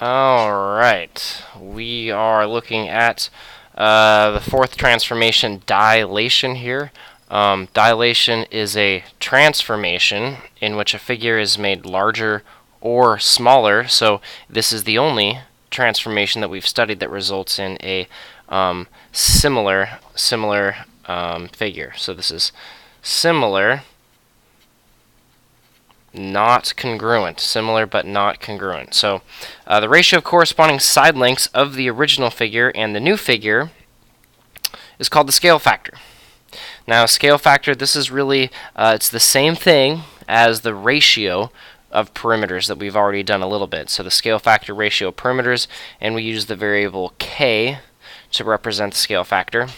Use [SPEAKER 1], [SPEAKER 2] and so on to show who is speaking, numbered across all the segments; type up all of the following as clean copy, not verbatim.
[SPEAKER 1] Alright, we are looking at the fourth transformation, dilation here. Dilation is a transformation in which a figure is made larger or smaller, so this is the only transformation that we've studied that results in a similar figure. So this is similar, not congruent. Similar but not congruent. So the ratio of corresponding side lengths of the original figure and the new figure is called the scale factor. Now, scale factor, this is really, it's the same thing as the ratio of perimeters that we've already done a little bit. So the scale factor ratio of perimeters, and we use the variable k to represent the scale factor.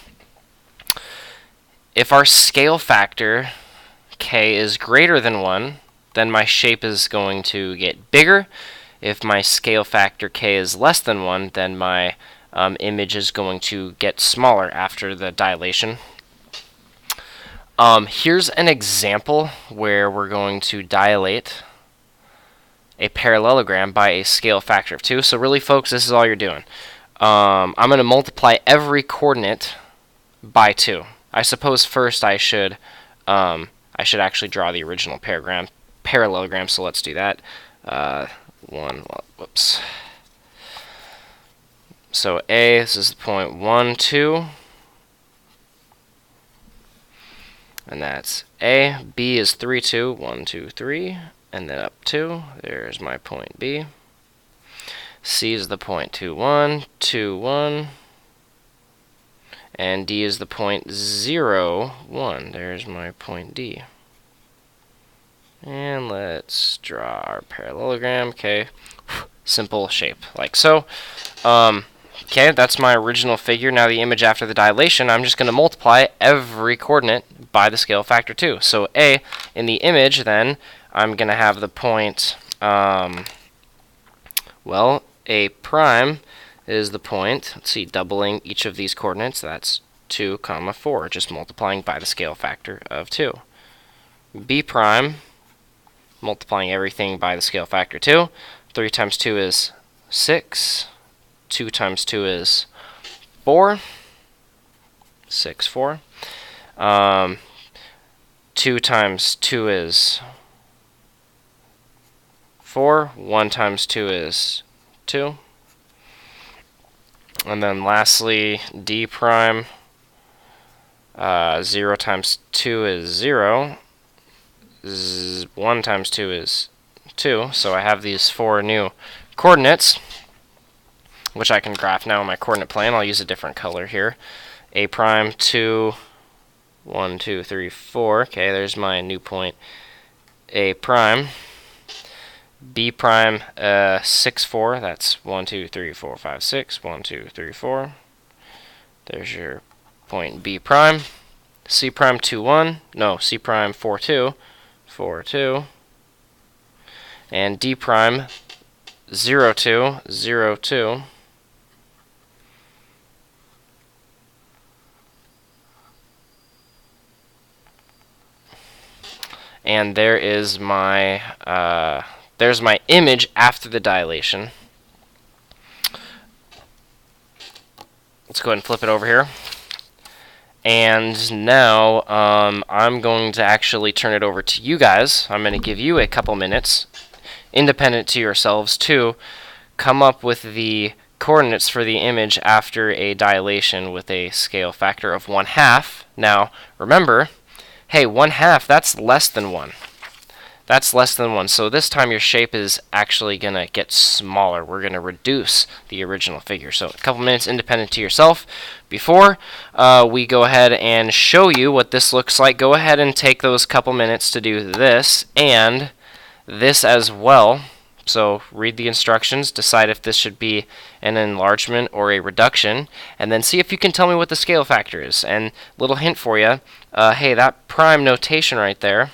[SPEAKER 1] If our scale factor k is greater than 1, then my shape is going to get bigger. If my scale factor k is less than 1, then my image is going to get smaller after the dilation. Here's an example where we're going to dilate a parallelogram by a scale factor of 2. So really, folks, this is all you're doing. I'm going to multiply every coordinate by 2. I suppose first I should actually draw the original parallelogram, so let's do that. Whoops. So A, this is the point 1, 2. And that's A. B is 3, 2. 1, 2, 3. And then up 2. There's my point B. C is the point 2, 1. 2, 1. And D is the point 0, 1. There's my point D. And let's draw our parallelogram. Okay. Simple shape, like so. Okay, that's my original figure. Now the image after the dilation, I'm just going to multiply every coordinate by the scale factor 2. So A, in the image, then, I'm going to have the point, well, A prime is the point, let's see, doubling each of these coordinates, that's 2, 4, just multiplying by the scale factor of 2. B prime, multiplying everything by the scale factor 2. 3 times 2 is 6. 2 times 2 is 4. 6, 4. 2 times 2 is 4. 1 times 2 is 2. And then lastly, D prime. 0 times 2 is 0. 1 times 2 is 2. So I have these 4 new coordinates, which I can graph now on my coordinate plane. I'll use a different color here. A prime, 2, 1, 2, 3, 4. Okay, there's my new point. A prime. B prime, 6, 4. That's 1, 2, 3, 4, 5, 6. 1, 2, 3, 4. There's your point B prime. C prime, 2, 1. No, C prime, 4, 2. 4, 2. And D prime, 0, 2. 0, 2. And there is my there's my image after the dilation. Let's go ahead and flip it over here. And now I'm going to actually turn it over to you guys. I'm going to give you a couple minutes, independent to yourselves, to come up with the coordinates for the image after a dilation with a scale factor of 1/2. Now, remember, hey, 1/2, that's less than 1. That's less than 1. So this time your shape is actually going to get smaller. We're going to reduce the original figure. So a couple minutes independent to yourself. Before we go ahead and show you what this looks like, go ahead and take those couple minutes to do this and this as well. So read the instructions, decide if this should be an enlargement or a reduction, and then see if you can tell me what the scale factor is. And little hint for you, hey, that prime notation right there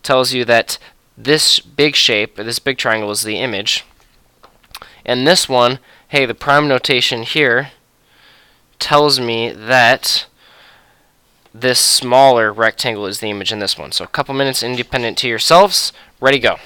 [SPEAKER 1] tells you that this big shape, or this big triangle, is the image. And this one, hey, the prime notation here tells me that this smaller rectangle is the image in this one. So a couple minutes independent to yourselves. Ready, go.